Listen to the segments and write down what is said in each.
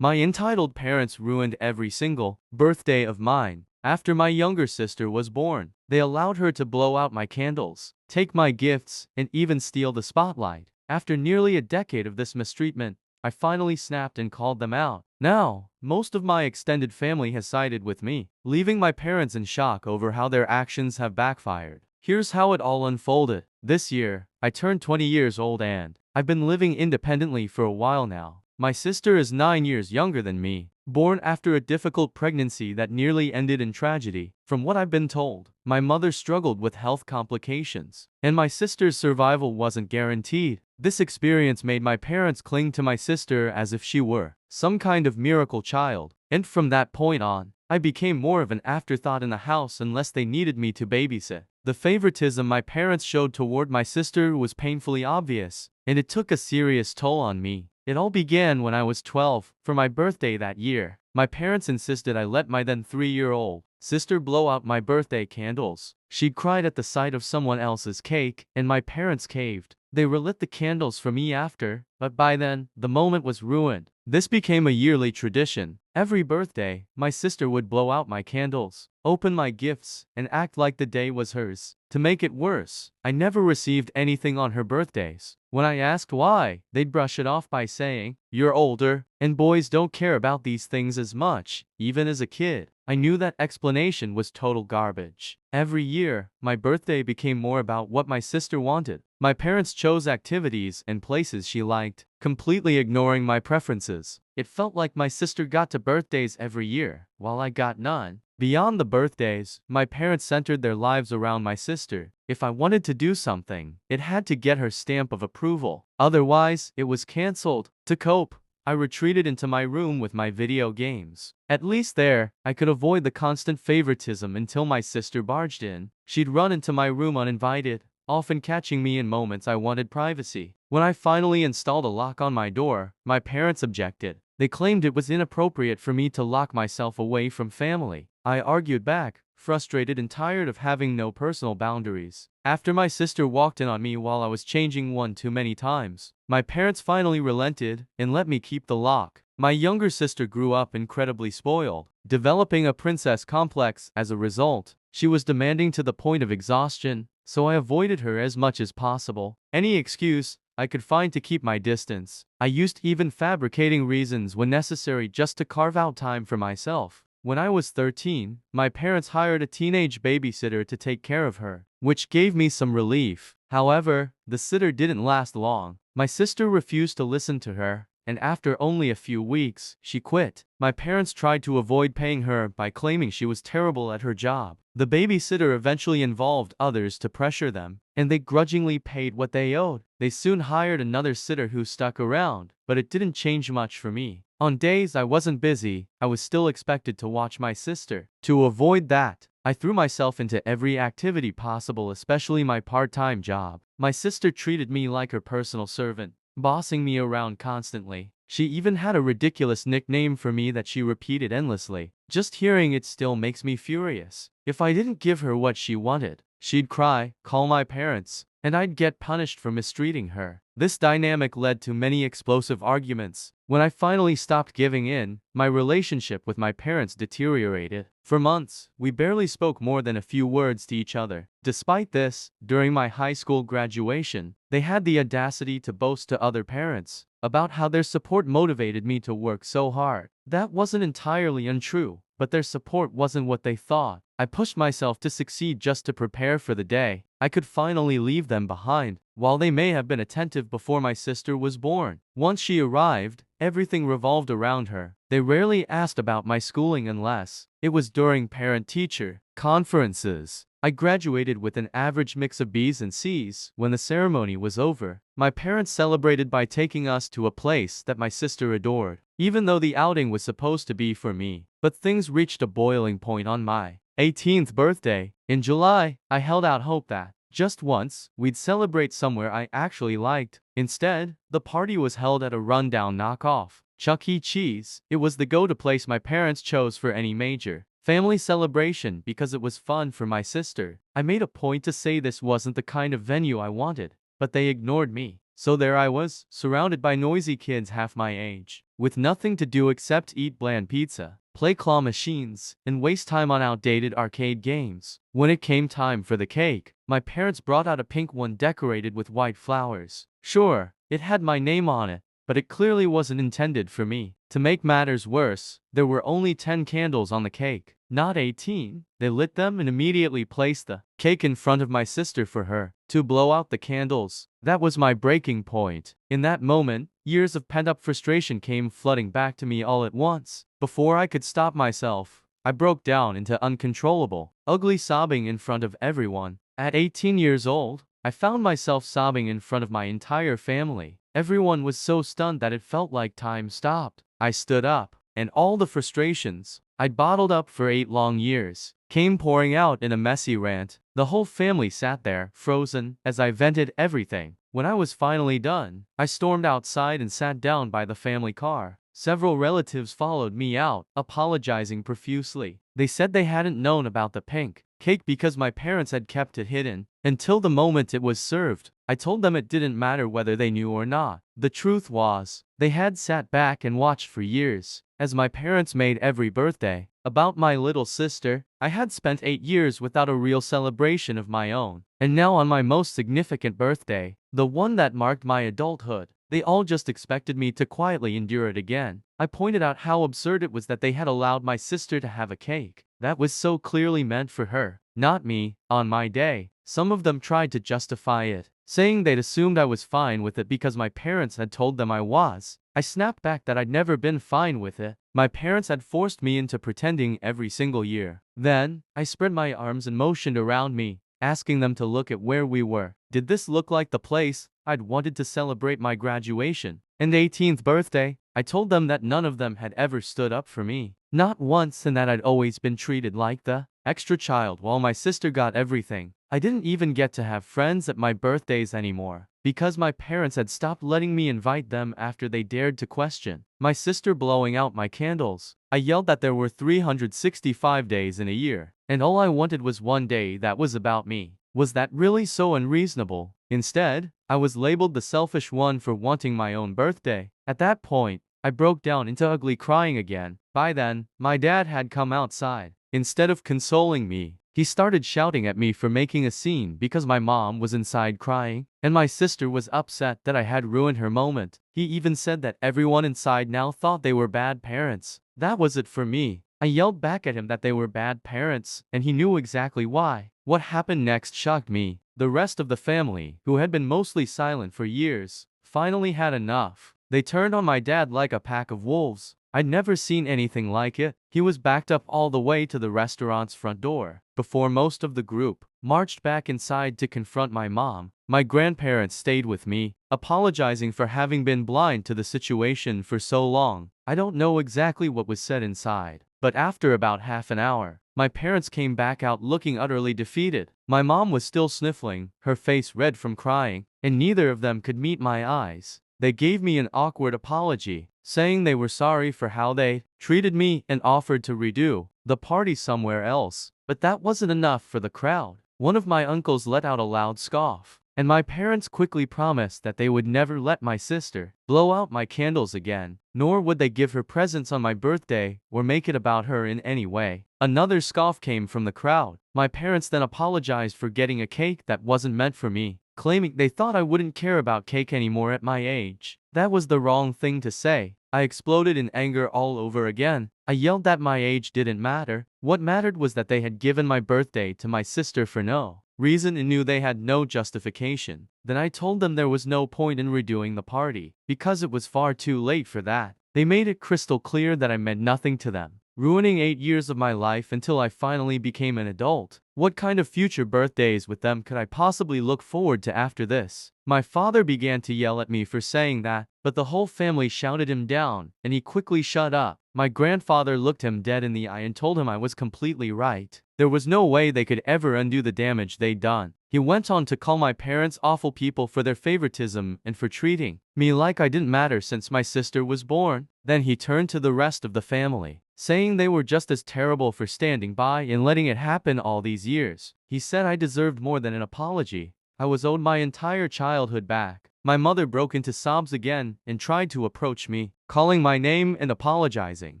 My entitled parents ruined every single birthday of mine. After my younger sister was born, they allowed her to blow out my candles, take my gifts, and even steal the spotlight. After nearly a decade of this mistreatment, I finally snapped and called them out. Now, most of my extended family has sided with me, leaving my parents in shock over how their actions have backfired. Here's how it all unfolded. This year, I turned 20 years old and I've been living independently for a while now. My sister is 9 years younger than me, born after a difficult pregnancy that nearly ended in tragedy. From what I've been told, my mother struggled with health complications, and my sister's survival wasn't guaranteed. This experience made my parents cling to my sister as if she were some kind of miracle child, and from that point on, I became more of an afterthought in the house unless they needed me to babysit. The favoritism my parents showed toward my sister was painfully obvious, and it took a serious toll on me. It all began when I was 12. For my birthday that year, my parents insisted I let my then 3-year-old sister blow out my birthday candles. She'd cried at the sight of someone else's cake, and my parents caved. They relit the candles for me after, but by then, the moment was ruined. This became a yearly tradition. Every birthday, my sister would blow out my candles, open my gifts, and act like the day was hers. To make it worse, I never received anything on her birthdays. When I asked why, they'd brush it off by saying, "You're older, and boys don't care about these things as much, even as a kid." I knew that explanation was total garbage. Every year, my birthday became more about what my sister wanted. My parents chose activities and places she liked, completely ignoring my preferences. It felt like my sister got to birthdays every year, while I got none. Beyond the birthdays, my parents centered their lives around my sister. If I wanted to do something, it had to get her stamp of approval. Otherwise, it was cancelled. To cope, I retreated into my room with my video games. At least there, I could avoid the constant favoritism until my sister barged in. She'd run into my room uninvited, often catching me in moments I wanted privacy. When I finally installed a lock on my door, my parents objected. They claimed it was inappropriate for me to lock myself away from family. I argued back, frustrated and tired of having no personal boundaries. After my sister walked in on me while I was changing one too many times, my parents finally relented and let me keep the lock. My younger sister grew up incredibly spoiled, developing a princess complex as a result. She was demanding to the point of exhaustion, so I avoided her as much as possible. Any excuse I could find to keep my distance. I used even fabricating reasons when necessary just to carve out time for myself. When I was 13, my parents hired a teenage babysitter to take care of her, which gave me some relief. However, the sitter didn't last long. My sister refused to listen to her, and after only a few weeks, she quit. My parents tried to avoid paying her by claiming she was terrible at her job. The babysitter eventually involved others to pressure them, and they grudgingly paid what they owed. They soon hired another sitter who stuck around, but it didn't change much for me. On days I wasn't busy, I was still expected to watch my sister. To avoid that, I threw myself into every activity possible, especially my part-time job. My sister treated me like her personal servant, bossing me around constantly. She even had a ridiculous nickname for me that she repeated endlessly. Just hearing it still makes me furious. If I didn't give her what she wanted, she'd cry, call my parents, and I'd get punished for mistreating her. This dynamic led to many explosive arguments. When I finally stopped giving in, my relationship with my parents deteriorated. For months, we barely spoke more than a few words to each other. Despite this, during my high school graduation, they had the audacity to boast to other parents about how their support motivated me to work so hard. That wasn't entirely untrue, but their support wasn't what they thought. I pushed myself to succeed just to prepare for the day I could finally leave them behind. While they may have been attentive before my sister was born, once she arrived, everything revolved around her. They rarely asked about my schooling unless it was during parent-teacher conferences. I graduated with an average mix of B's and C's. When the ceremony was over, my parents celebrated by taking us to a place that my sister adored, even though the outing was supposed to be for me. But things reached a boiling point on my 18th birthday. In July, I held out hope that just once, we'd celebrate somewhere I actually liked. Instead, the party was held at a rundown knockoff Chuck E. Cheese. It was the go-to place my parents chose for any major family celebration because it was fun for my sister. I made a point to say this wasn't the kind of venue I wanted, but they ignored me. So there I was, surrounded by noisy kids half my age, with nothing to do except eat bland pizza, play claw machines, and waste time on outdated arcade games. When it came time for the cake, my parents brought out a pink one decorated with white flowers. Sure, it had my name on it, but it clearly wasn't intended for me. To make matters worse, there were only 10 candles on the cake, not 18. They lit them and immediately placed the cake in front of my sister for her to blow out the candles. That was my breaking point. In that moment, years of pent-up frustration came flooding back to me all at once. Before I could stop myself, I broke down into uncontrollable, ugly sobbing in front of everyone. At 18 years old, I found myself sobbing in front of my entire family. Everyone was so stunned that it felt like time stopped. I stood up, and all the frustrations I'd bottled up for 8 long years came pouring out in a messy rant. The whole family sat there, frozen, as I vented everything. When I was finally done, I stormed outside and sat down by the family car. Several relatives followed me out, apologizing profusely. They said they hadn't known about the pink cake because my parents had kept it hidden until the moment it was served. I told them it didn't matter whether they knew or not. The truth was, they had sat back and watched for years, as my parents made every birthday about my little sister. I had spent 8 years without a real celebration of my own, and now on my most significant birthday, the one that marked my adulthood, they all just expected me to quietly endure it again. I pointed out how absurd it was that they had allowed my sister to have a cake that was so clearly meant for her, not me, on my day. Some of them tried to justify it, saying they'd assumed I was fine with it because my parents had told them I was. I snapped back that I'd never been fine with it. My parents had forced me into pretending every single year. Then, I spread my arms and motioned around me, asking them to look at where we were. Did this look like the place I'd wanted to celebrate my graduation and 18th birthday? I told them that none of them had ever stood up for me, not once, and that I'd always been treated like the extra child while my sister got everything. I didn't even get to have friends at my birthdays anymore, because my parents had stopped letting me invite them after they dared to question my sister blowing out my candles. I yelled that there were 365 days in a year, and all I wanted was one day that was about me. Was that really so unreasonable? Instead, I was labeled the selfish one for wanting my own birthday. At that point, I broke down into ugly crying again. By then, my dad had come outside. Instead of consoling me, he started shouting at me for making a scene because my mom was inside crying, and my sister was upset that I had ruined her moment. He even said that everyone inside now thought they were bad parents. That was it for me. I yelled back at him that they were bad parents, and he knew exactly why. What happened next shocked me. The rest of the family, who had been mostly silent for years, finally had enough. They turned on my dad like a pack of wolves. I'd never seen anything like it. He was backed up all the way to the restaurant's front door before most of the group marched back inside to confront my mom. My grandparents stayed with me, apologizing for having been blind to the situation for so long. I don't know exactly what was said inside, but after about half an hour, my parents came back out looking utterly defeated. My mom was still sniffling, her face red from crying, and neither of them could meet my eyes. They gave me an awkward apology, saying they were sorry for how they treated me and offered to redo the party somewhere else. But that wasn't enough for the crowd. One of my uncles let out a loud scoff, and my parents quickly promised that they would never let my sister blow out my candles again, nor would they give her presents on my birthday or make it about her in any way. Another scoff came from the crowd. My parents then apologized for getting a cake that wasn't meant for me, claiming they thought I wouldn't care about cake anymore at my age. That was the wrong thing to say. I exploded in anger all over again. I yelled that my age didn't matter. What mattered was that they had given my birthday to my sister for no reason and knew they had no justification. Then I told them there was no point in redoing the party, because it was far too late for that. They made it crystal clear that I meant nothing to them, ruining 8 years of my life until I finally became an adult. What kind of future birthdays with them could I possibly look forward to after this? My father began to yell at me for saying that, but the whole family shouted him down, and he quickly shut up. My grandfather looked him dead in the eye and told him I was completely right. There was no way they could ever undo the damage they'd done. He went on to call my parents awful people for their favoritism and for treating me like I didn't matter since my sister was born. Then he turned to the rest of the family, saying they were just as terrible for standing by and letting it happen all these years. He said I deserved more than an apology. I was owed my entire childhood back. My mother broke into sobs again and tried to approach me, calling my name and apologizing.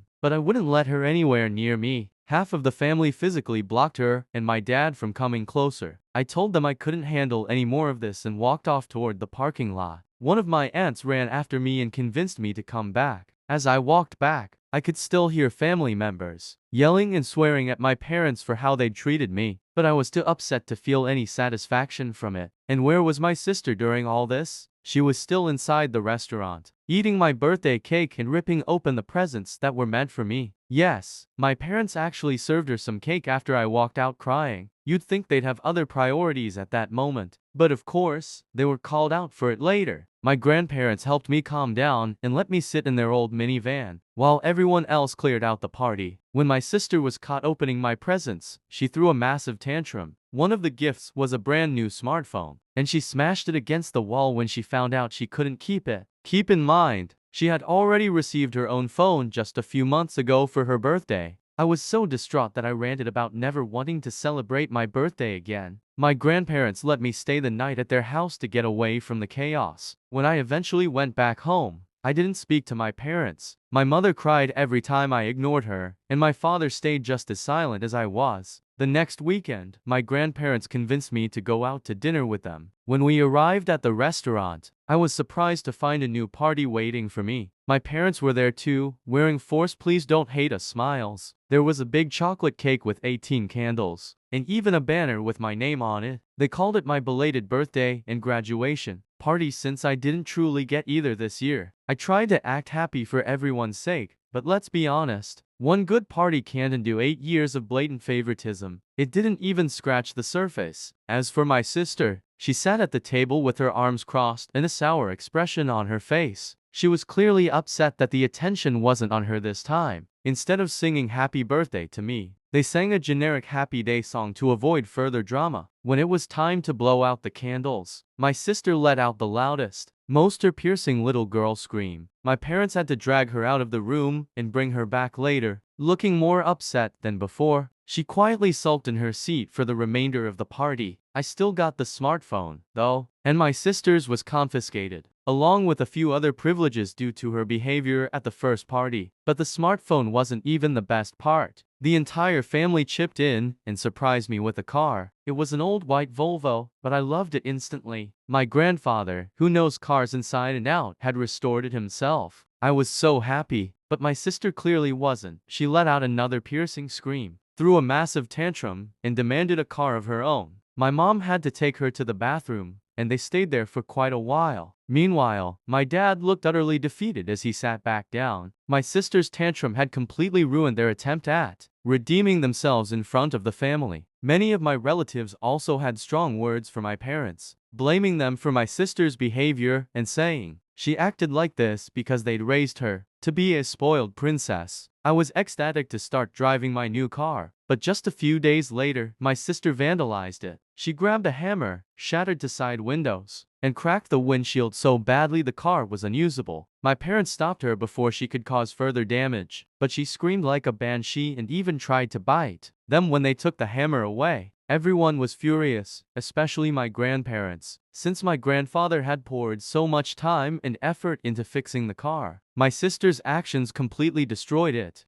But I wouldn't let her anywhere near me. Half of the family physically blocked her and my dad from coming closer. I told them I couldn't handle any more of this and walked off toward the parking lot. One of my aunts ran after me and convinced me to come back. As I walked back, I could still hear family members yelling and swearing at my parents for how they'd treated me, but I was too upset to feel any satisfaction from it. And where was my sister during all this? She was still inside the restaurant, eating my birthday cake and ripping open the presents that were meant for me. Yes, my parents actually served her some cake after I walked out crying. You'd think they'd have other priorities at that moment, but of course, they were called out for it later. My grandparents helped me calm down and let me sit in their old minivan, while everyone else cleared out the party. When my sister was caught opening my presents, she threw a massive tantrum. One of the gifts was a brand new smartphone, and she smashed it against the wall when she found out she couldn't keep it. Keep in mind, she had already received her own phone just a few months ago for her birthday. I was so distraught that I ranted about never wanting to celebrate my birthday again. My grandparents let me stay the night at their house to get away from the chaos. When I eventually went back home, I didn't speak to my parents. My mother cried every time I ignored her, and my father stayed just as silent as I was. The next weekend, my grandparents convinced me to go out to dinner with them. When we arrived at the restaurant, I was surprised to find a new party waiting for me. My parents were there too, wearing "Force Please Don't Hate Us" smiles. There was a big chocolate cake with 18 candles, and even a banner with my name on it. They called it my belated birthday and graduation party since I didn't truly get either this year. I tried to act happy for everyone's sake, but let's be honest, one good party can't undo 8 years of blatant favoritism. It didn't even scratch the surface. As for my sister, she sat at the table with her arms crossed and a sour expression on her face. She was clearly upset that the attention wasn't on her this time. Instead of singing happy birthday to me, they sang a generic happy day song to avoid further drama. When it was time to blow out the candles, my sister let out the loudest, most ear-piercing little girl scream. My parents had to drag her out of the room and bring her back later, looking more upset than before. She quietly sulked in her seat for the remainder of the party. I still got the smartphone, though, and my sister's was confiscated, along with a few other privileges due to her behavior at the first party. But the smartphone wasn't even the best part. The entire family chipped in and surprised me with a car. It was an old white Volvo, but I loved it instantly. My grandfather, who knows cars inside and out, had restored it himself. I was so happy, but my sister clearly wasn't. She let out another piercing scream, threw a massive tantrum, and demanded a car of her own. My mom had to take her to the bathroom, and they stayed there for quite a while. Meanwhile, my dad looked utterly defeated as he sat back down. My sister's tantrum had completely ruined their attempt at redeeming themselves in front of the family. Many of my relatives also had strong words for my parents, blaming them for my sister's behavior and saying she acted like this because they'd raised her to be a spoiled princess. I was ecstatic to start driving my new car, but just a few days later, my sister vandalized it. She grabbed a hammer, shattered the side windows, and cracked the windshield so badly the car was unusable. My parents stopped her before she could cause further damage, but she screamed like a banshee and even tried to bite them when they took the hammer away. Everyone was furious, especially my grandparents, since my grandfather had poured so much time and effort into fixing the car. My sister's actions completely destroyed it.